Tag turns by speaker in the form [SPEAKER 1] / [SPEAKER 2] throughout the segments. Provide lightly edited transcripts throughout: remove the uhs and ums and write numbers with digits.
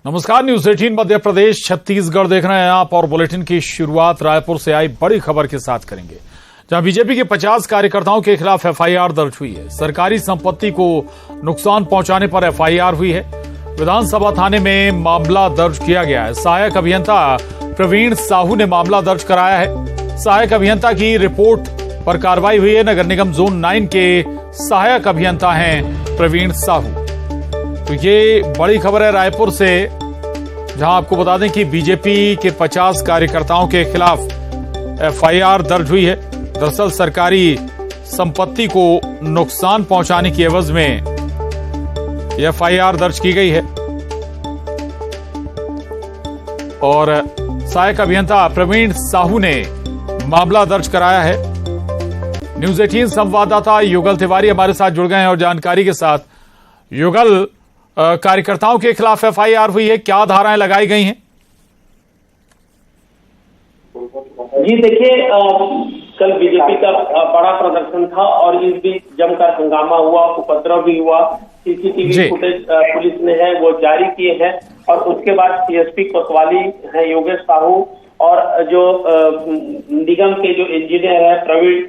[SPEAKER 1] नमस्कार, न्यूज 18 मध्य प्रदेश छत्तीसगढ़ देख रहे हैं आप और बुलेटिन की शुरुआत रायपुर से आई बड़ी खबर के साथ करेंगे, जहां बीजेपी के 50 कार्यकर्ताओं के खिलाफ एफआईआर दर्ज हुई है। सरकारी संपत्ति को नुकसान पहुंचाने पर एफआईआर हुई है। विधानसभा थाने में मामला दर्ज किया गया है। सहायक अभियंता प्रवीण साहू ने मामला दर्ज कराया है। सहायक अभियंता की रिपोर्ट पर कार्रवाई हुई है। नगर निगम जोन 9 के सहायक अभियंता हैं प्रवीण साहू। तो ये बड़ी खबर है रायपुर से, जहां आपको बता दें कि बीजेपी के 50 कार्यकर्ताओं के खिलाफ एफआईआर दर्ज हुई है। दरअसल सरकारी संपत्ति को नुकसान पहुंचाने की एवज में एफआईआर दर्ज की गई है और सहायक अभियंता प्रवीण साहू ने मामला दर्ज कराया है। न्यूज 18 संवाददाता युगल तिवारी हमारे साथ जुड़ गए हैं और जानकारी के साथ। युगल, कार्यकर्ताओं के खिलाफ एफआईआर हुई है, क्या धाराएं लगाई गई हैं?
[SPEAKER 2] जी देखिए, कल बीजेपी का बड़ा प्रदर्शन था और इस बीच जमकर हंगामा हुआ, उपद्रव भी हुआ। सीसीटीवी फुटेज पुलिस ने है वो जारी किए हैं और उसके बाद सीएसपी कोतवाली है योगेश साहू और जो निगम के जो इंजीनियर है प्रवीण,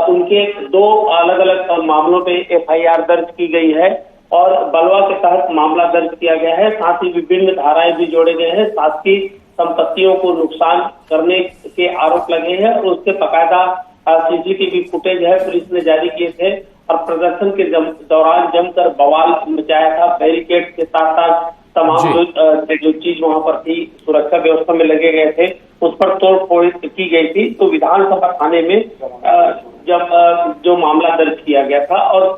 [SPEAKER 2] उनके 2 अलग अलग मामलों पे एफआईआर दर्ज की गई है और बलवा के तहत मामला दर्ज किया गया है। साथ ही विभिन्न धाराएं भी जोड़े गए हैं। शासकीय संपत्तियों को नुकसान करने के आरोप लगे हैं और उसके बकायदा सीसीटीवी फुटेज है पुलिस ने जारी किए थे और प्रदर्शन के दौरान जमकर बवाल मचाया था। बैरिकेड के साथ साथ तमाम जो चीज वहां पर थी, सुरक्षा व्यवस्था में लगे गए थे, उस पर तोड़ फोड़ की गई थी। तो विधानसभा थाने में जब जो मामला दर्ज किया गया था और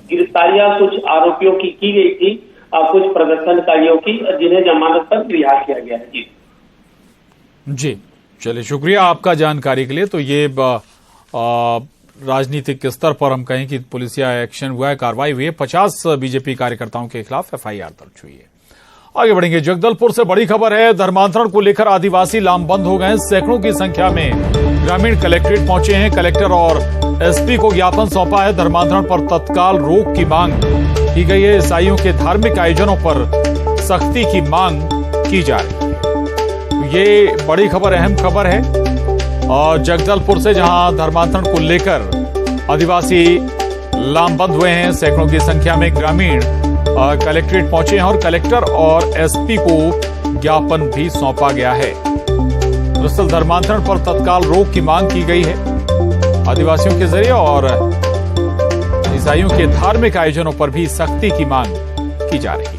[SPEAKER 2] गिरफ्तारियां कुछ आरोपियों की गई थी, कुछ प्रदर्शनकारियों की, जिन्हें जमानत पर रिहा किया गया है।
[SPEAKER 1] जी चलिए, शुक्रिया आपका जानकारी के लिए। तो ये राजनीतिक स्तर पर हम कहें कि पुलिसिया एक्शन हुआ है, कार्रवाई हुई है। 50 बीजेपी कार्यकर्ताओं के खिलाफ एफआईआर दर्ज हुई है। आगे बढ़ेंगे। जगदलपुर से बड़ी खबर है। धर्मांतरण को लेकर आदिवासी लामबंद हो गए। सैकड़ों की संख्या में ग्रामीण कलेक्ट्रेट पहुंचे हैं। कलेक्टर और एसपी को ज्ञापन सौंपा है। धर्मांतरण पर तत्काल रोक की मांग की गई है। ईसाइयों के धार्मिक आयोजनों पर सख्ती की मांग की जा रही है। तो ये बड़ी खबर, अहम खबर है और जगदलपुर से, जहां धर्मांतरण को लेकर आदिवासी लामबंद हुए हैं। सैकड़ों की संख्या में ग्रामीण कलेक्ट्रेट पहुंचे हैं और कलेक्टर और एसपी को ज्ञापन भी सौंपा गया है। दरअसल धर्मांतरण पर तत्काल रोक की मांग की गई है आदिवासियों के जरिए और ईसाइयों के धार्मिक आयोजनों पर भी सख्ती की मांग की जा रही है।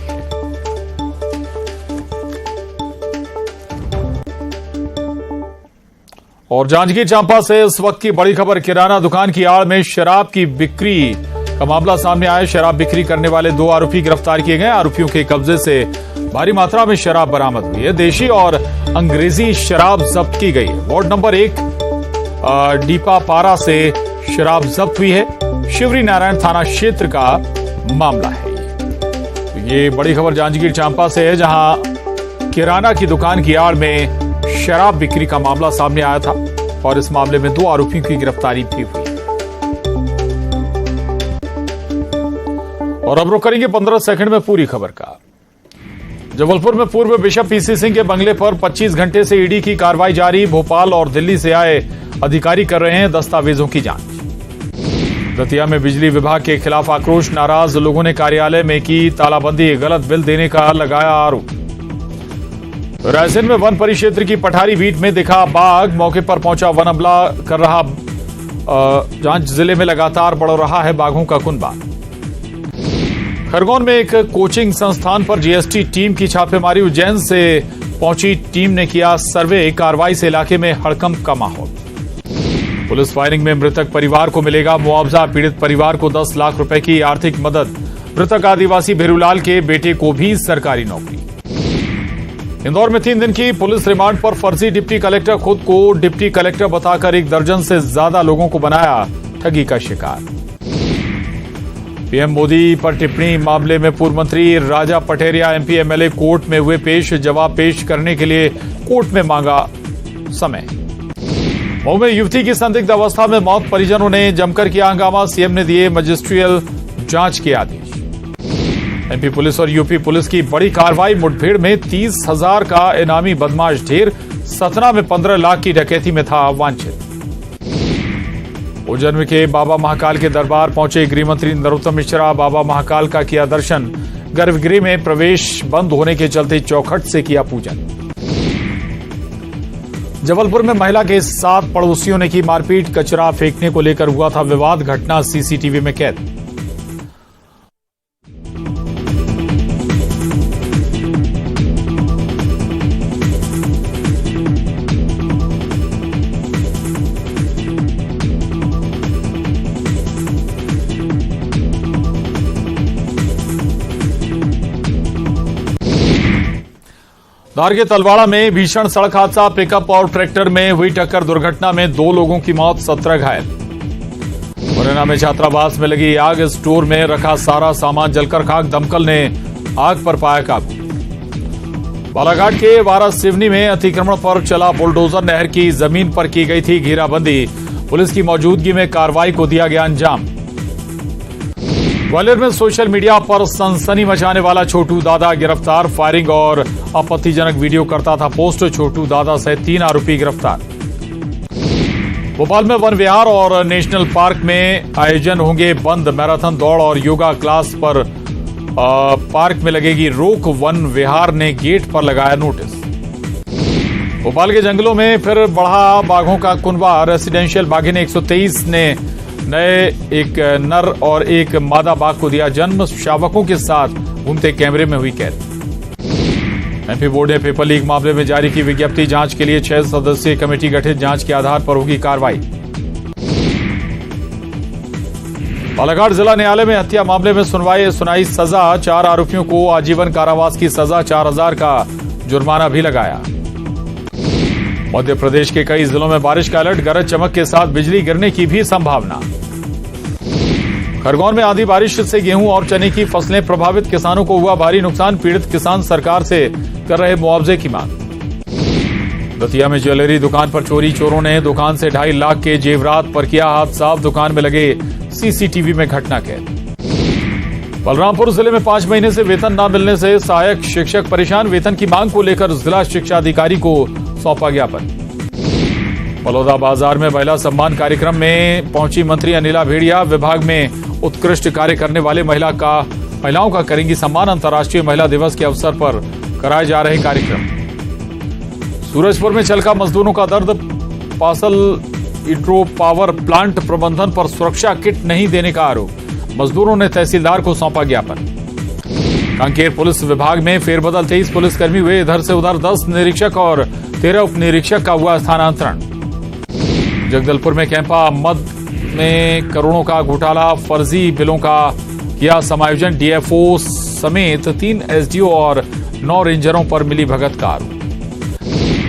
[SPEAKER 1] और जांजगीर चांपा से इस वक्त की बड़ी खबर। किराना दुकान की आड़ में शराब की बिक्री का मामला सामने आया। शराब बिक्री करने वाले 2 आरोपी गिरफ्तार किए गए। आरोपियों के कब्जे से भारी मात्रा में शराब बरामद हुई है। देशी और अंग्रेजी शराब जब्त की गई है। वार्ड नंबर 1 डीपापारा से शराब जब्त हुई है। शिवरी नारायण थाना क्षेत्र का मामला है। ये बड़ी खबर जांजगीर चांपा से है, जहां किराना की दुकान की आड़ में शराब बिक्री का मामला सामने आया था और इस मामले में 2 आरोपियों की गिरफ्तारी भी हुई। और अब रुक करेंगे 15 सेकंड में पूरी खबर का। जबलपुर में पूर्व बिशप पीसी सिंह के बंगले पर 25 घंटे से ईडी की कार्रवाई जारी। भोपाल और दिल्ली से आए अधिकारी कर रहे हैं दस्तावेजों की जांच। दतिया में बिजली विभाग के खिलाफ आक्रोश। नाराज लोगों ने कार्यालय में की तालाबंदी। गलत बिल देने का लगाया आरोप। रायसेन में वन परिक्षेत्र की पठारी बीट में दिखा बाघ। मौके पर पहुंचा वन अमला कर रहा जांच। जिले में लगातार बढ़ रहा है बाघों का कुनबा। खरगोन में एक कोचिंग संस्थान पर जीएसटी टीम की छापेमारी। उज्जैन से पहुंची टीम ने किया सर्वे। कार्रवाई से इलाके में हड़कंप का माहौल। पुलिस फायरिंग में मृतक परिवार को मिलेगा मुआवजा। पीड़ित परिवार को 10 लाख रुपए की आर्थिक मदद। मृतक आदिवासी भेरूलाल के बेटे को भी सरकारी नौकरी। इंदौर में 3 दिन की पुलिस रिमांड पर फर्जी डिप्टी कलेक्टर खुद को डिप्टी कलेक्टर बताकर 1 दर्जन से ज्यादा लोगों को बनाया ठगी का शिकार। पीएम मोदी पर टिप्पणी मामले में पूर्व मंत्री राजा पटेरिया एमपी एमएलए कोर्ट में हुए पेश। जवाब पेश करने के लिए कोर्ट में मांगा समय। मऊ में युवती की संदिग्ध अवस्था में मौत। परिजनों ने जमकर किया हंगामा। सीएम ने दिए मजिस्ट्रियल जांच के आदेश। एमपी पुलिस और यूपी पुलिस की बड़ी कार्रवाई। मुठभेड़ में 30,000 का इनामी बदमाश ढेर। सतना में 15 लाख की डकैती में था वांछित। उज्जैन के बाबा महाकाल के दरबार पहुंचे गृह मंत्री नरोत्तम मिश्रा। बाबा महाकाल का किया दर्शन। गर्भगृह में प्रवेश बंद होने के चलते चौखट से किया पूजन। जबलपुर में महिला के 7 पड़ोसियों ने की मारपीट। कचरा फेंकने को लेकर हुआ था विवाद। घटना सीसीटीवी में कैद। धार के तलवाड़ा में भीषण सड़क हादसा। पिकअप और ट्रैक्टर में हुई टक्कर। दुर्घटना में 2 लोगों की मौत, 17 घायल। मुरैना में छात्रावास में लगी आग। स्टोर में रखा सारा सामान जलकर खाक। दमकल ने आग पर पाया काबू। बालाघाट के वारा सिवनी में अतिक्रमण पर चला बुलडोजर। नहर की जमीन पर की गई थी घेराबंदी। पुलिस की मौजूदगी में कार्रवाई को दिया गया अंजाम। ग्वालियर में सोशल मीडिया पर सनसनी मचाने वाला छोटू दादा गिरफ्तार। फायरिंग और आपत्तिजनक वीडियो करता था पोस्ट। छोटू दादा सहित 3 आरोपी गिरफ्तार। भोपाल में वन विहार और नेशनल पार्क में आयोजन होंगे बंद। मैराथन दौड़ और योगा क्लास पर पार्क में लगेगी रोक। वन विहार ने गेट पर लगाया नोटिस। भोपाल के जंगलों में फिर बढ़ा बाघों का कुनबा। रेसिडेंशियल बाघिन 123 ने नए एक नर और एक मादा बाघ को दिया जन्म। शावकों के साथ घूमते कैमरे में हुई कैद। एमपी बोर्ड ने पेपर लीक मामले में जारी की विज्ञप्ति। जांच के लिए 6 सदस्यीय कमेटी गठित। जांच के आधार पर होगी कार्रवाई। बालाघाट जिला न्यायालय में हत्या मामले में सुनाई सजा। 4 आरोपियों को आजीवन कारावास की सजा। 4,000 का जुर्माना भी लगाया। मध्य प्रदेश के कई जिलों में बारिश का अलर्ट। गरज चमक के साथ बिजली गिरने की भी संभावना। खरगोन में आंधी बारिश से गेहूं और चने की फसलें प्रभावित। किसानों को हुआ भारी नुकसान। पीड़ित किसान सरकार से कर रहे मुआवजे की मांग। दतिया में ज्वेलरी दुकान पर चोरी। चोरों ने दुकान से 2.5 लाख के जेवरात पर किया हाथ साफ। दुकान में लगे सीसीटीवी में घटना कैद। बलरामपुर जिले में 5 महीने से वेतन न मिलने से सहायक शिक्षक परेशान। वेतन की मांग को लेकर जिला शिक्षा अधिकारी को सौंपा ज्ञापन। बलौदा बाजार में महिला सम्मान कार्यक्रम में पहुंची मंत्री अनिला भेड़िया। विभाग में उत्कृष्ट कार्य करने वाले महिलाओं का करेंगी सम्मान। अंतर्राष्ट्रीय महिला दिवस के अवसर पर कराए जा रहे कार्यक्रम। सूरजपुर में छलका मजदूरों का दर्द। पासल हाइड्रो पावर प्लांट प्रबंधन पर सुरक्षा किट नहीं देने का आरोप। मजदूरों ने तहसीलदार को सौंपा ज्ञापन। कांकेर पुलिस विभाग में फेरबदल। 23 पुलिसकर्मी हुए इधर से उधर। 10 निरीक्षक और 13 उप निरीक्षक का हुआ स्थानांतरण। जगदलपुर में कैंपा मद में करोड़ों का घोटाला। फर्जी बिलों का किया समायोजन। डीएफओ समेत 3 एसडीओ और 9 रेंजरों पर मिली भगत का आरोप।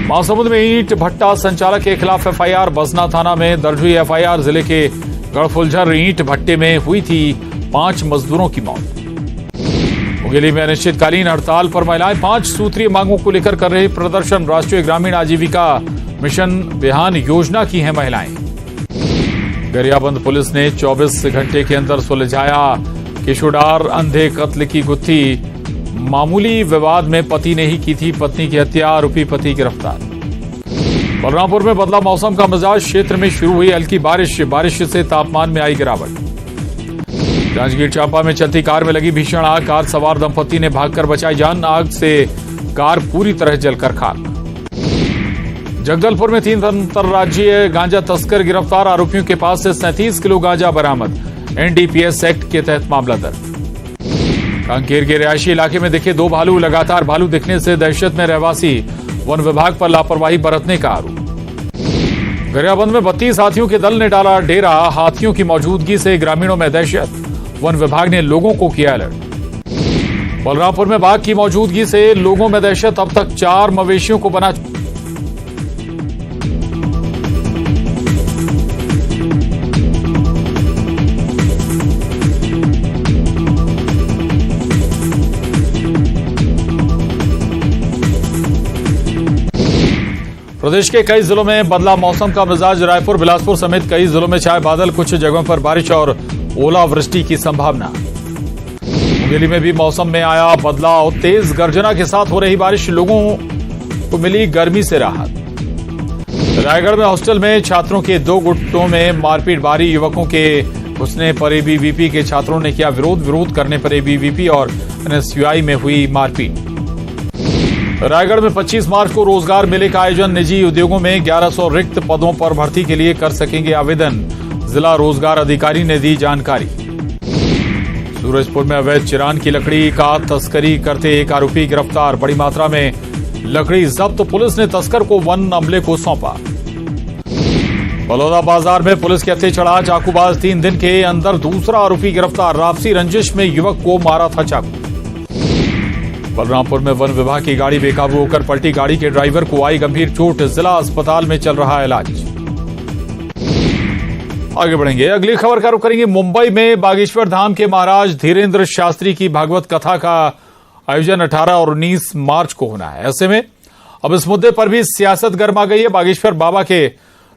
[SPEAKER 1] महासमुंद में ईंट भट्टा संचालक के खिलाफ एफआईआर। बसना थाना में दर्ज हुई एफआईआर। जिले के गढ़फुलझर ईंट भट्टे में हुई थी 5 मजदूरों की मौत। मुंगेली में अनिश्चितकालीन हड़ताल पर महिलाएं। 5 सूत्रीय मांगों को लेकर कर रही प्रदर्शन। राष्ट्रीय ग्रामीण आजीविका मिशन बिहान योजना की हैं महिलाएं। गरियाबंद पुलिस ने 24 घंटे के अंदर सुलझाया किशोडार अंधे कत्ल की गुत्थी। मामूली विवाद में पति ने ही की थी पत्नी की हत्या। आरोपी पति गिरफ्तार। बलरामपुर में बदला मौसम का मिजाज। क्षेत्र में शुरू हुई हल्की बारिश से तापमान में आई गिरावट। जांजगीर चांपा में चलती कार में लगी भीषण आग। कार सवार दंपति ने भागकर बचाई जान। आग से कार पूरी तरह जलकर खाक। जगदलपुर में 3 अंतर्राज्यीय गांजा तस्कर गिरफ्तार। आरोपियों के पास से 37 किलो गांजा बरामद। एनडीपीएस एक्ट के तहत मामला दर्ज। कांकेर के रिहायशी इलाके में दिखे 2 भालू। लगातार भालू दिखने से दहशत में रहवासी। वन विभाग पर लापरवाही बरतने का आरोप। गरियाबंद में 32 हाथियों के दल ने डाला डेरा। हाथियों की मौजूदगी से ग्रामीणों में दहशत। वन विभाग ने लोगों को किया अलर्ट। बलरामपुर में बाघ की मौजूदगी से लोगों में दहशत। अब तक 4 मवेशियों को बना। प्रदेश के कई जिलों में बदला मौसम का मिजाज। रायपुर बिलासपुर समेत कई जिलों में छाए बादल। कुछ जगहों पर बारिश और ओलावृष्टि की संभावना। मुंगेली में भी मौसम में आया बदलाव, तेज गर्जना के साथ हो रही बारिश, लोगों को मिली गर्मी से राहत। रायगढ़ में हॉस्टल में छात्रों के 2 गुटों में मारपीट भारी, युवकों के घुसने पर एबीवीपी के छात्रों ने किया विरोध करने पर एबीवीपी और एनएसयूआई में हुई मारपीट। रायगढ़ में 25 मार्च को रोजगार मेले का आयोजन, निजी उद्योगों में 1100 रिक्त पदों पर भर्ती के लिए कर सकेंगे आवेदन, जिला रोजगार अधिकारी ने दी जानकारी। सूरजपुर में अवैध चिरान की लकड़ी का तस्करी करते एक आरोपी गिरफ्तार, बड़ी मात्रा में लकड़ी जब्त, पुलिस ने तस्कर को वन अमले को सौंपा। बलौदा बाजार में पुलिस के हत्थे चढ़ा चाकूबाज, 3 दिन के अंदर दूसरा आरोपी गिरफ्तार, आपसी रंजिश में युवक को मारा था चाकू। बलरामपुर में वन विभाग की गाड़ी बेकाबू होकर पलटी, गाड़ी के ड्राइवर को आई गंभीर चोट, जिला अस्पताल में चल रहा इलाज। आगे बढ़ेंगे, अगली खबर का रुख करेंगे। मुंबई में बागेश्वर धाम के महाराज धीरेन्द्र शास्त्री की भागवत कथा का आयोजन 18 और 19 मार्च को होना है। ऐसे में अब इस मुद्दे पर भी सियासत गर्मा गई है। बागेश्वर बाबा के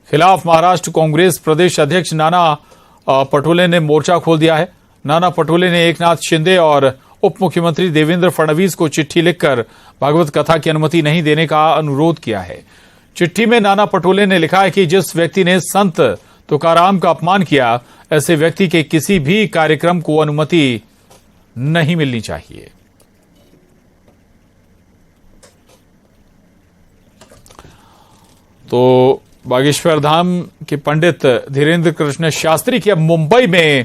[SPEAKER 1] खिलाफ महाराष्ट्र कांग्रेस प्रदेश अध्यक्ष नाना पटोले ने मोर्चा खोल दिया है। नाना पटोले ने एकनाथ शिंदे और उप मुख्यमंत्री देवेंद्र फडणवीस को चिट्ठी लिखकर भागवत कथा की अनुमति नहीं देने का अनुरोध किया है। चिट्ठी में नाना पटोले ने लिखा है कि जिस व्यक्ति ने संत तुकाराम का अपमान किया, ऐसे व्यक्ति के किसी भी कार्यक्रम को अनुमति नहीं मिलनी चाहिए। तो बागेश्वर धाम के पंडित धीरेन्द्र कृष्ण शास्त्री की अब मुंबई में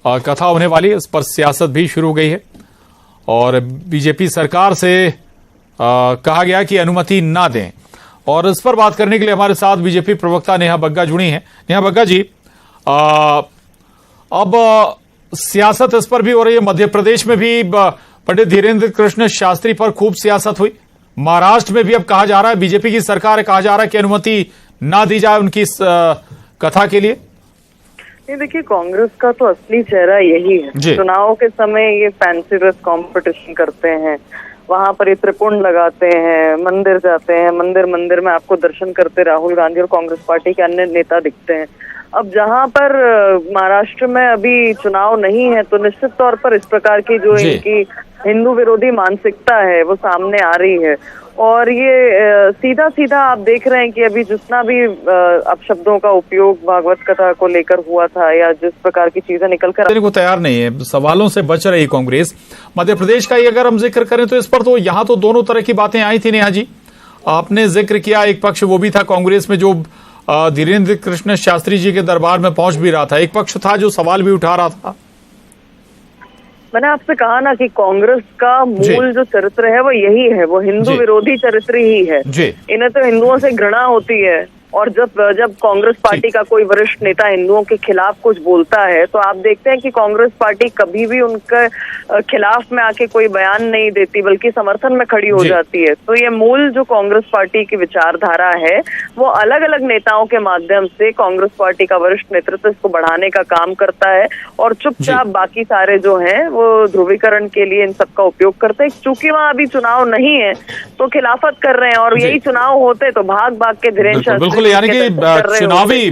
[SPEAKER 1] कथा होने वाली है, इस पर सियासत भी शुरू हो गई है और बीजेपी सरकार से कहा गया कि अनुमति ना दें। और इस पर बात करने के लिए हमारे साथ बीजेपी प्रवक्ता नेहा बग्गा जुड़ी हैं। नेहा बग्गा जी, अब सियासत इस पर भी हो रही है। मध्य प्रदेश में भी पंडित धीरेन्द्र कृष्ण शास्त्री पर खूब सियासत हुई, महाराष्ट्र में भी अब कहा जा रहा है, बीजेपी की सरकार कहा जा रहा है कि अनुमति ना दी जाए उनकी कथा के लिए।
[SPEAKER 3] ये देखिए, कांग्रेस का तो असली चेहरा यही है। चुनाव के समय ये फैंसी ड्रेस कंपटीशन करते हैं, वहां पर ये त्रिपुंड लगाते हैं, मंदिर जाते हैं, मंदिर में आपको दर्शन करते राहुल गांधी और कांग्रेस पार्टी के अन्य नेता दिखते हैं। अब जहां पर महाराष्ट्र में अभी चुनाव नहीं है तो निश्चित तौर पर इस प्रकार की जो इनकी हिंदू विरोधी मानसिकता है वो सामने आ रही है। और ये सीधा आप देख रहे हैं कि अभी जितना भी अपशब्दों का उपयोग भागवत कथा को लेकर हुआ था या जिस प्रकार की चीजें निकल कर
[SPEAKER 1] को तैयार नहीं है, सवालों से बच रही कांग्रेस। मध्य प्रदेश का ही अगर हम जिक्र करें तो इस पर तो यहाँ तो दोनों तरह की बातें आई थी। नेहा जी, आपने जिक्र किया, एक पक्ष वो भी था कांग्रेस में जो धीरेन्द्र कृष्ण शास्त्री जी के दरबार में पहुंच भी रहा था, एक पक्ष था जो सवाल भी उठा रहा था।
[SPEAKER 3] मैंने आपसे कहा ना कि कांग्रेस का मूल जो चरित्र है वो यही है, वो हिंदू विरोधी चरित्र ही है। इन्हें तो हिंदुओं से घृणा होती है और जब कांग्रेस पार्टी का कोई वरिष्ठ नेता हिंदुओं के खिलाफ कुछ बोलता है तो आप देखते हैं कि कांग्रेस पार्टी कभी भी उनके खिलाफ में आके कोई बयान नहीं देती बल्कि समर्थन में खड़ी हो जाती है। तो ये मूल जो कांग्रेस पार्टी की विचारधारा है वो अलग अलग नेताओं के माध्यम से कांग्रेस पार्टी का वरिष्ठ नेतृत्व इसको बढ़ाने का काम करता है और चुपचाप बाकी सारे जो हैं वो ध्रुवीकरण के लिए इन सबका उपयोग करते हैं। चूंकि वहां अभी चुनाव नहीं है तो खिलाफत कर रहे हैं और यही चुनाव होते तो भाग के धीरेन्द्र
[SPEAKER 1] यानी कि चुनावी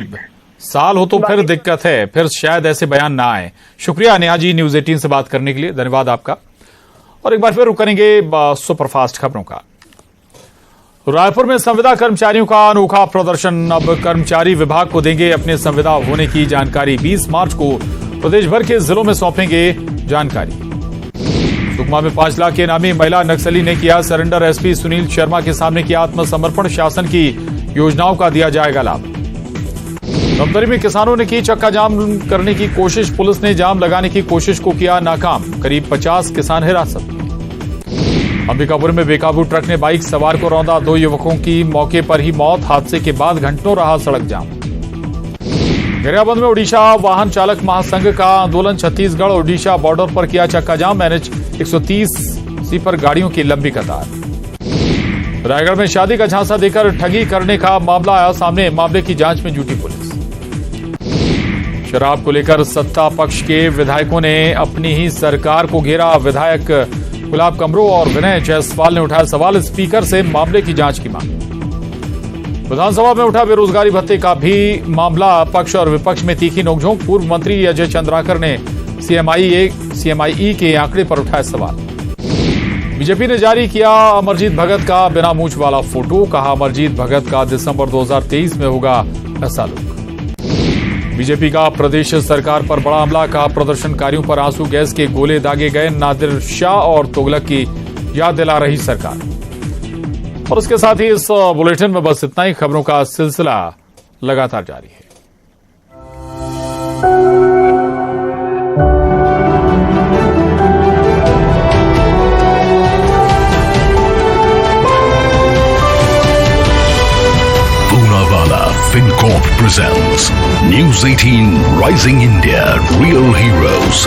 [SPEAKER 1] साल हो तो फिर दिक्कत है, फिर शायद ऐसे बयान ना आए। शुक्रिया नेहा जी न्यूज 18 से बात करने के लिए, धन्यवाद आपका। और एक बार फिर रुक करेंगे सुपरफास्ट खबरों का। रायपुर में संविदा कर्मचारियों का अनोखा प्रदर्शन, अब कर्मचारी विभाग को देंगे अपने संविदा होने की जानकारी। 20 मार्च को प्रदेश भर के जिलों में सौंपेंगे जानकारी। सुकमा में 5 लाख के इनामी महिला नक्सली ने किया सरेंडर, एसपी सुनील शर्मा के सामने किया आत्मसमर्पण, शासन की योजनाओं का दिया जाएगा लाभ। धमतरी में किसानों ने की चक्का जाम करने की कोशिश, पुलिस ने जाम लगाने की कोशिश को किया नाकाम, करीब 50 किसान हिरासत में। अंबिकापुर में बेकाबू ट्रक ने बाइक सवार को रौंदा, 2 युवकों की मौके पर ही मौत, हादसे के बाद घंटों रहा सड़क जाम। गरियाबंद में ओडिशा वाहन चालक महासंघ का आंदोलन, छत्तीसगढ़ ओडिशा बॉर्डर पर किया चक्का जाम, NH 130 पर गाड़ियों की लंबी कतार। रायगढ़ में शादी का झांसा देकर ठगी करने का मामला आया सामने, मामले की जांच में जुटी पुलिस। शराब को लेकर सत्ता पक्ष के विधायकों ने अपनी ही सरकार को घेरा, विधायक गुलाब कमरो और विनय जायसवाल ने उठाया सवाल, स्पीकर से मामले की जांच की मांग। विधानसभा में उठा बेरोजगारी भत्ते का भी मामला, पक्ष और विपक्ष में तीखी नोकझोंक, पूर्व मंत्री अजय चंद्राकर ने सीएमआई के आंकड़े पर उठाए सवाल। बीजेपी ने जारी किया अमरजीत भगत का बिना मूंछ वाला फोटो, कहा अमरजीत भगत का दिसंबर 2023 में होगा ऐसा लुक। बीजेपी का प्रदेश सरकार पर बड़ा हमला, कहा प्रदर्शनकारियों पर आंसू गैस के गोले दागे गए, नादिर शाह और तुगलक की याद दिला रही सरकार। और इसके साथ ही इस बुलेटिन में बस इतना ही। खबरों का सिलसिला लगातार जारी है।
[SPEAKER 4] FinCorp presents News 18 Rising India Real Heroes.